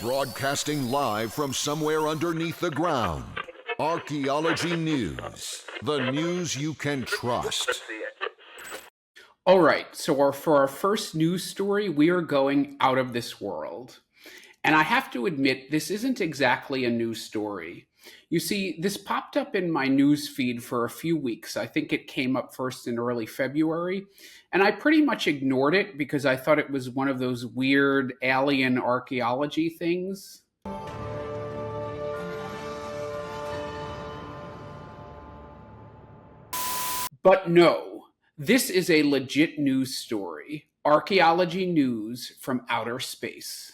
Broadcasting live from somewhere underneath the ground. Archaeology News. The news you can trust. All right, so for our first news story, we are going out of this world. And I have to admit, this isn't exactly a news story. You see, this popped up in my news feed for a few weeks. I think it came up first in early February. And I pretty much ignored it because I thought it was one of those weird alien archaeology things. But no, this is a legit news story. Archaeology news from outer space.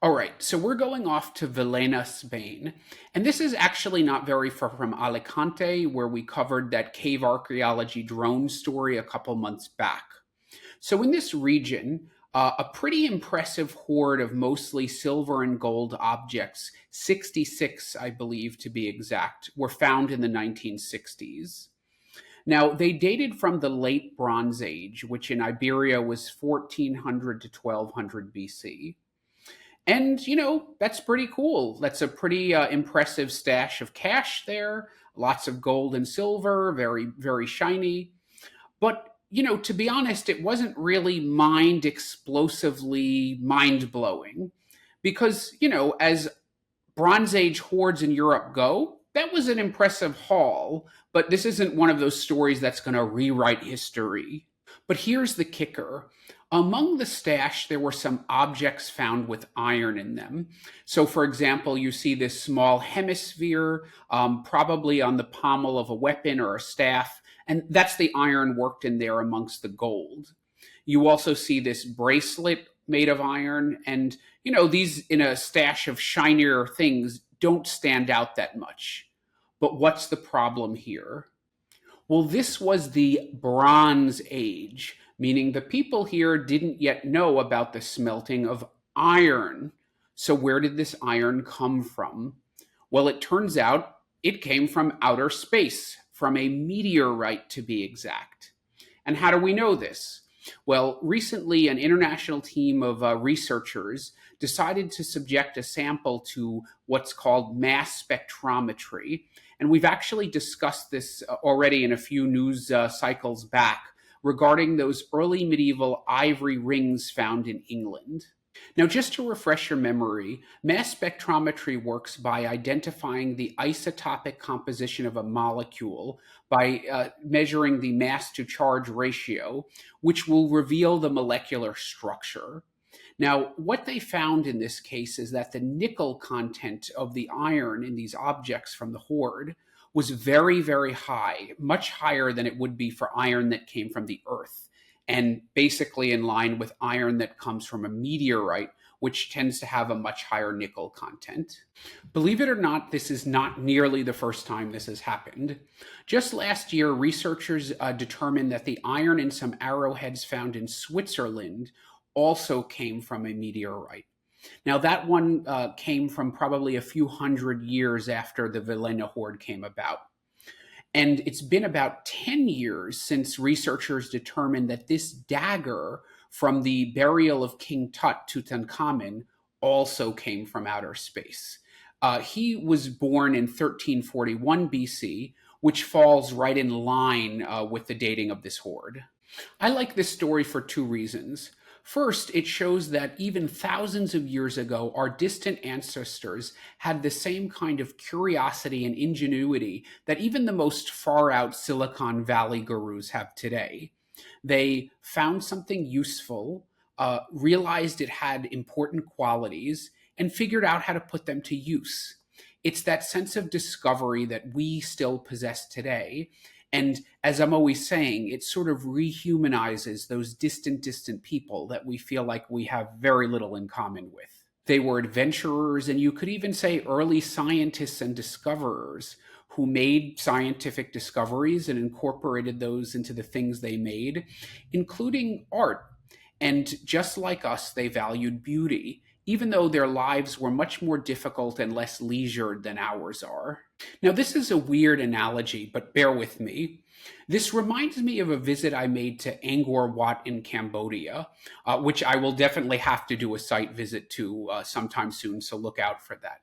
All right, so we're going off to Verona, Spain. And this is actually not very far from Alicante, where we covered that cave archaeology drone story a couple months back. So in this region, a pretty impressive hoard of mostly silver and gold objects, 66, I believe to be exact, were found in the 1960s. Now, they dated from the late Bronze Age, which in Iberia was 1400 to 1200 BC. And, that's pretty cool. That's a pretty impressive stash of cash there. Lots of gold and silver, very, very shiny. But, to be honest, it wasn't really mind explosively mind blowing. Because, as Bronze Age hoards in Europe go, that was an impressive haul. But this isn't one of those stories that's going to rewrite history. But here's the kicker. Among the stash, there were some objects found with iron in them. So, for example, you see this small hemisphere, probably on the pommel of a weapon or a staff, and that's the iron worked in there amongst the gold. You also see this bracelet made of iron, and, these in a stash of shinier things don't stand out that much. But what's the problem here? Well, this was the Bronze Age, meaning the people here didn't yet know about the smelting of iron. So where did this iron come from? Well, it turns out it came from outer space, from a meteorite to be exact. And how do we know this? Well, recently an international team of researchers decided to subject a sample to what's called mass spectrometry. And we've actually discussed this already in a few news cycles back regarding those early medieval ivory rings found in England. Now, just to refresh your memory, mass spectrometry works by identifying the isotopic composition of a molecule by measuring the mass to charge ratio, which will reveal the molecular structure. Now, what they found in this case is that the nickel content of the iron in these objects from the hoard was very, very high, much higher than it would be for iron that came from the earth, and basically in line with iron that comes from a meteorite, which tends to have a much higher nickel content. Believe it or not, this is not nearly the first time this has happened. Just last year, researchers determined that the iron in some arrowheads found in Switzerland also came from a meteorite. Now, that one came from probably a few hundred years after the Verona hoard came about. And it's been about 10 years since researchers determined that this dagger from the burial of King Tut, Tutankhamun, also came from outer space. He was born in 1341 BC, which falls right in line with the dating of this hoard. I like this story for two reasons. First, it shows that even thousands of years ago, our distant ancestors had the same kind of curiosity and ingenuity that even the most far-out Silicon Valley gurus have today. They found something useful, realized it had important qualities, and figured out how to put them to use. It's that sense of discovery that we still possess today. And as I'm always saying, it sort of rehumanizes those distant people that we feel like we have very little in common with. They were adventurers, and you could even say early scientists and discoverers who made scientific discoveries and incorporated those into the things they made, including art. And just like us, they valued beauty, even though their lives were much more difficult and less leisured than ours are. Now, this is a weird analogy, but bear with me. This reminds me of a visit I made to Angkor Wat in Cambodia, which I will definitely have to do a site visit to sometime soon, so look out for that.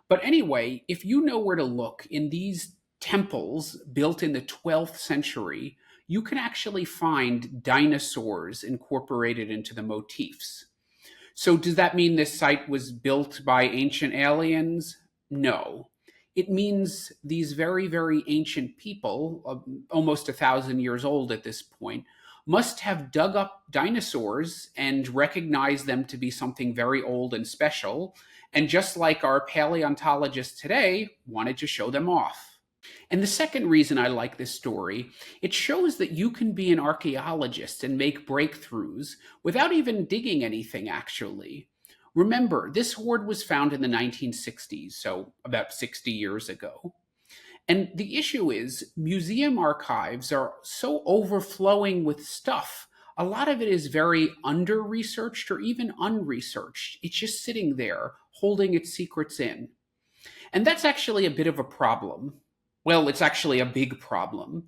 But anyway, if you know where to look in these temples built in the 12th century, you can actually find dinosaurs incorporated into the motifs. So, does that mean this site was built by ancient aliens? No. It means these very, very ancient people, almost 1,000 years old at this point, must have dug up dinosaurs and recognized them to be something very old and special, and just like our paleontologists today, wanted to show them off. And the second reason I like this story, it shows that you can be an archaeologist and make breakthroughs without even digging anything, actually. Remember, this hoard was found in the 1960s, so about 60 years ago. And the issue is, museum archives are so overflowing with stuff. A lot of it is very under-researched or even unresearched. It's just sitting there, holding its secrets in. And that's actually a bit of a problem. Well, it's actually a big problem.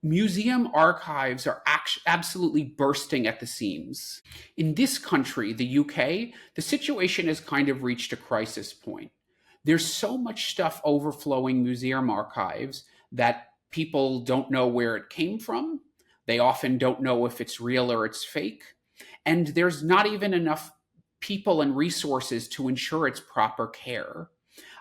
Museum archives are absolutely bursting at the seams. In this country, the UK, the situation has kind of reached a crisis point. There's so much stuff overflowing museum archives that people don't know where it came from. They often don't know if it's real or it's fake. And there's not even enough people and resources to ensure its proper care.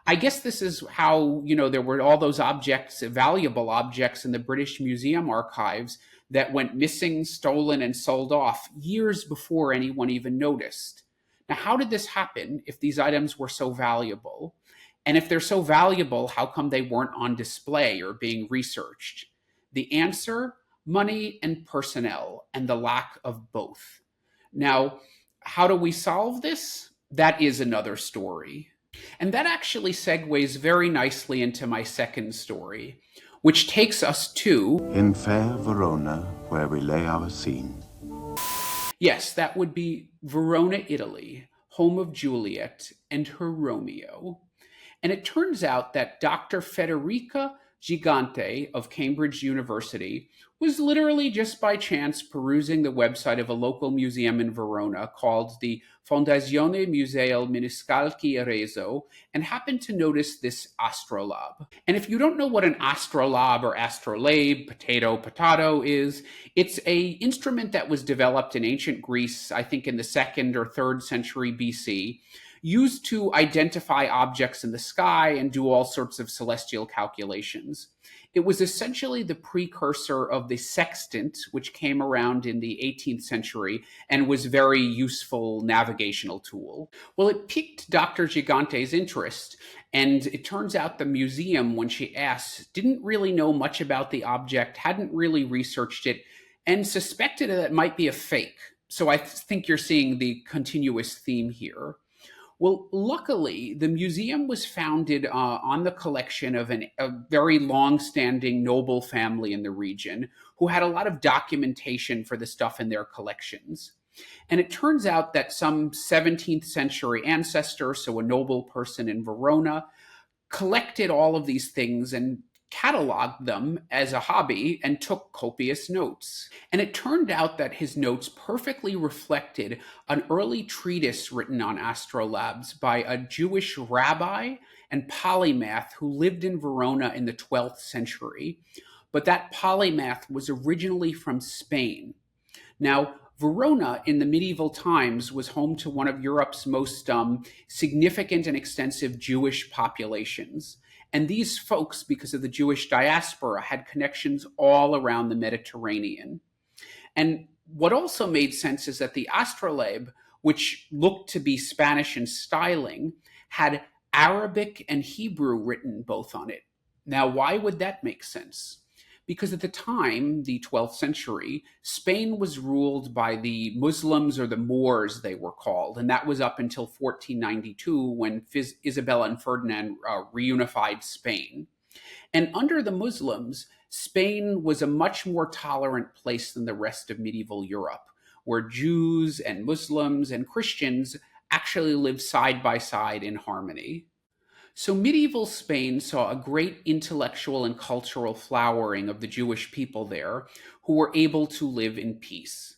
I guess this is how, there were all those objects, valuable objects in the British Museum archives that went missing, stolen, and sold off years before anyone even noticed. Now, how did this happen if these items were so valuable? And if they're so valuable, how come they weren't on display or being researched? The answer, money and personnel, and the lack of both. Now, how do we solve this? That is another story. And that actually segues very nicely into my second story, which takes us to... In fair Verona, where we lay our scene. Yes, that would be Verona, Italy, home of Juliet and her Romeo. And it turns out that Dr. Federica Gigante of Cambridge University was literally just by chance perusing the website of a local museum in Verona called the Fondazione Museo Miniscanchi Rezo and happened to notice this astrolabe. And if you don't know what an astrolabe or astrolabe, potato is, it's an instrument that was developed in ancient Greece, I think in the 2nd or 3rd century BC, used to identify objects in the sky and do all sorts of celestial calculations. It was essentially the precursor of the sextant, which came around in the 18th century and was a very useful navigational tool. Well, it piqued Dr. Gigante's interest, and it turns out the museum, when she asked, didn't really know much about the object, hadn't really researched it, and suspected that it might be a fake. So I think you're seeing the continuous theme here. Well, luckily, the museum was founded on the collection of a very long-standing noble family in the region who had a lot of documentation for the stuff in their collections. And it turns out that some 17th century ancestor, so a noble person in Verona, collected all of these things and cataloged them as a hobby and took copious notes. And it turned out that his notes perfectly reflected an early treatise written on astrolabes by a Jewish rabbi and polymath who lived in Verona in the 12th century. But that polymath was originally from Spain. Now, Verona in the medieval times was home to one of Europe's most significant and extensive Jewish populations. And these folks, because of the Jewish diaspora, had connections all around the Mediterranean. And what also made sense is that the Astrolabe, which looked to be Spanish in styling, had Arabic and Hebrew written both on it. Now, why would that make sense? Because at the time, the 12th century, Spain was ruled by the Muslims, or the Moors they were called, and that was up until 1492 when Isabella and Ferdinand reunified Spain. And under the Muslims, Spain was a much more tolerant place than the rest of medieval Europe, where Jews and Muslims and Christians actually lived side by side in harmony. So medieval Spain saw a great intellectual and cultural flowering of the Jewish people there who were able to live in peace.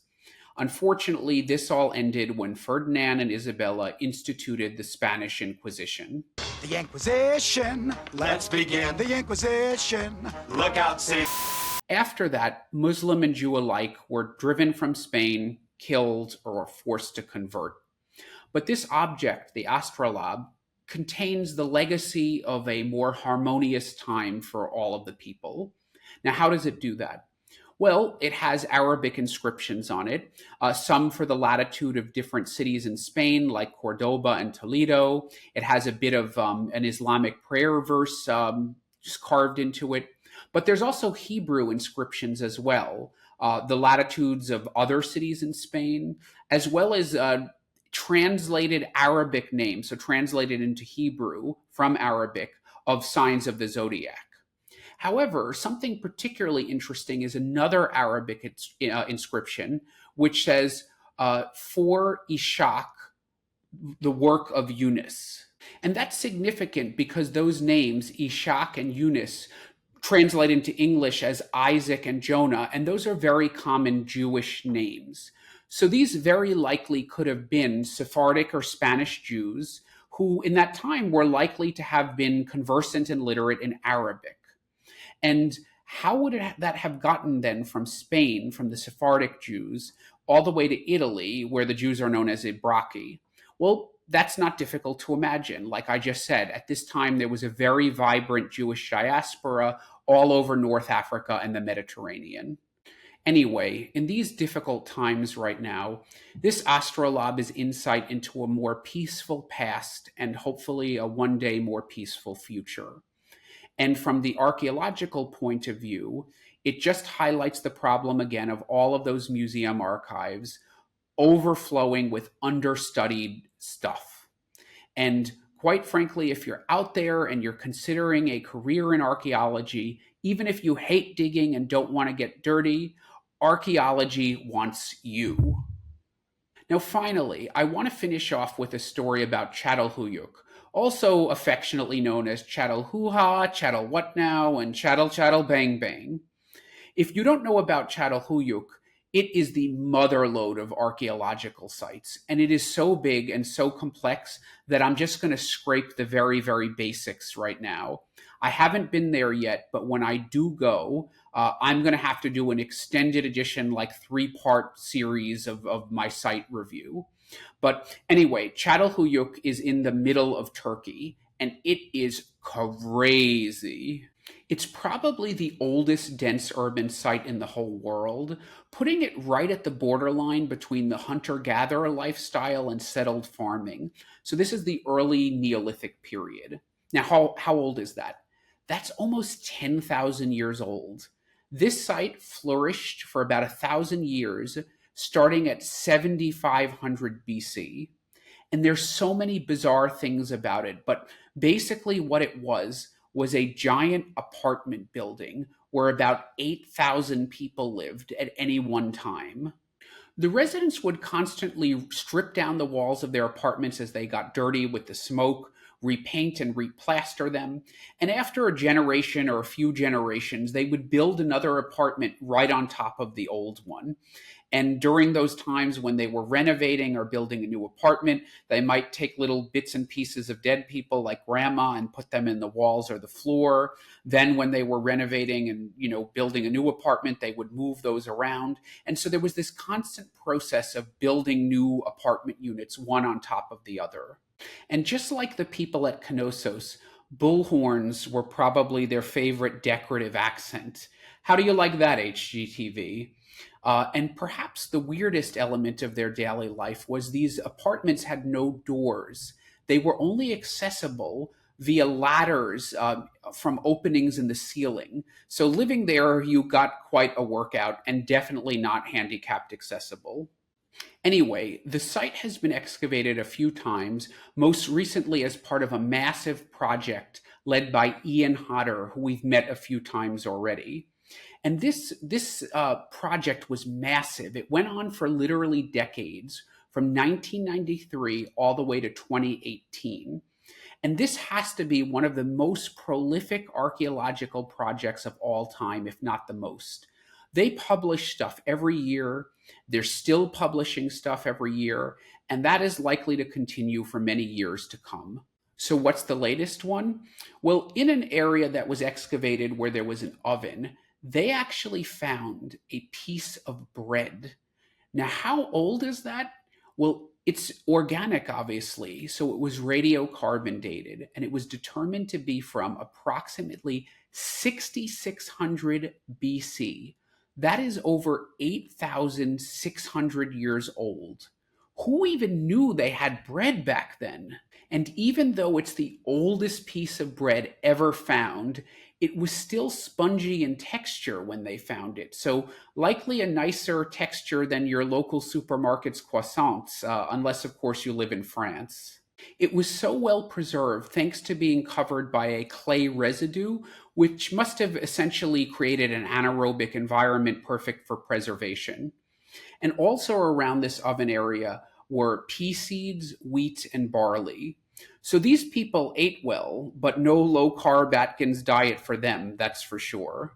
Unfortunately, this all ended when Ferdinand and Isabella instituted the Spanish Inquisition. The Inquisition. Let's begin the Inquisition. Look out, St. After that, Muslim and Jew alike were driven from Spain, killed, or forced to convert. But this object, the Astrolabe, contains the legacy of a more harmonious time for all of the people. Now, how does it do that? Well, it has Arabic inscriptions on it, some for the latitude of different cities in Spain, like Cordoba and Toledo. It has a bit of an Islamic prayer verse just carved into it. But there's also Hebrew inscriptions as well, the latitudes of other cities in Spain, as well as translated Arabic names, so translated into Hebrew from Arabic, of signs of the zodiac. However, something particularly interesting is another Arabic inscription, which says, for Ishaq, the work of Yunus. And that's significant because those names, Ishaq and Yunus, translate into English as Isaac and Jonah, and those are very common Jewish names. So these very likely could have been Sephardic or Spanish Jews who in that time were likely to have been conversant and literate in Arabic. And how would that have gotten then from Spain, from the Sephardic Jews, all the way to Italy, where the Jews are known as Ibraki? Well, that's not difficult to imagine. Like I just said, at this time, there was a very vibrant Jewish diaspora all over North Africa and the Mediterranean. Anyway, in these difficult times right now, this Astrolabe is insight into a more peaceful past and hopefully a one day more peaceful future. And from the archaeological point of view, it just highlights the problem again of all of those museum archives overflowing with understudied stuff. And quite frankly, if you're out there and you're considering a career in archaeology, even if you hate digging and don't want to get dirty, archaeology wants you. Now, finally, I want to finish off with a story about Çatalhöyük, also affectionately known as Çatalhöyük, Çatal What Now, and Çatal Bang Bang. If you don't know about Çatalhöyük, it is the motherlode of archaeological sites, and it is so big and so complex that I'm just going to scrape the very, very basics right now. I haven't been there yet, but when I do go, I'm going to have to do an extended edition, like 3-part series of my site review. But anyway, Çatalhöyük is in the middle of Turkey, and it is crazy. It's probably the oldest dense urban site in the whole world, putting it right at the borderline between the hunter-gatherer lifestyle and settled farming. So this is the early Neolithic period. Now, how old is that? That's almost 10,000 years old. This site flourished for about 1,000 years, starting at 7,500 BC. And there's so many bizarre things about it, but basically what it was a giant apartment building where about 8,000 people lived at any one time. The residents would constantly strip down the walls of their apartments as they got dirty with the smoke, repaint and replaster them, and after a generation or a few generations, they would build another apartment right on top of the old one. And during those times when they were renovating or building a new apartment, they might take little bits and pieces of dead people like grandma and put them in the walls or the floor. Then when they were renovating and, building a new apartment, they would move those around. And so there was this constant process of building new apartment units, one on top of the other. And just like the people at Knossos, bullhorns were probably their favorite decorative accent. How do you like that, HGTV? And perhaps the weirdest element of their daily life was these apartments had no doors. They were only accessible via ladders from openings in the ceiling. So living there, you got quite a workout and definitely not handicapped accessible. Anyway, the site has been excavated a few times, most recently as part of a massive project led by Ian Hodder, who we've met a few times already. And this project was massive. It went on for literally decades, from 1993 all the way to 2018. And this has to be one of the most prolific archaeological projects of all time, if not the most. They publish stuff every year. They're still publishing stuff every year, and that is likely to continue for many years to come. So what's the latest one? Well, in an area that was excavated where there was an oven, they actually found a piece of bread. Now, how old is that? Well, it's organic, obviously, so it was radiocarbon dated, and it was determined to be from approximately 6600 BC. That is over 8,600 years old. Who even knew they had bread back then? And even though it's the oldest piece of bread ever found, it was still spongy in texture when they found it. So likely a nicer texture than your local supermarket's croissants, unless of course you live in France. It was so well preserved thanks to being covered by a clay residue, which must have essentially created an anaerobic environment perfect for preservation. And also around this oven area were pea seeds, wheat, and barley. So these people ate well, but no low-carb Atkins diet for them, that's for sure.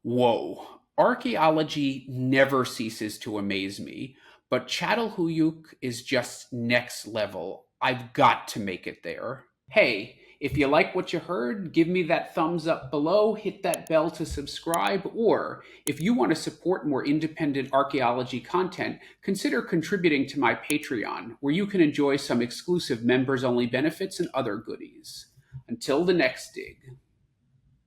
Whoa, archaeology never ceases to amaze me, but Çatalhöyük is just next level. I've got to make it there. Hey, if you like what you heard, give me that thumbs up below, hit that bell to subscribe, or if you want to support more independent archaeology content, consider contributing to my Patreon, where you can enjoy some exclusive members-only benefits and other goodies. Until the next dig.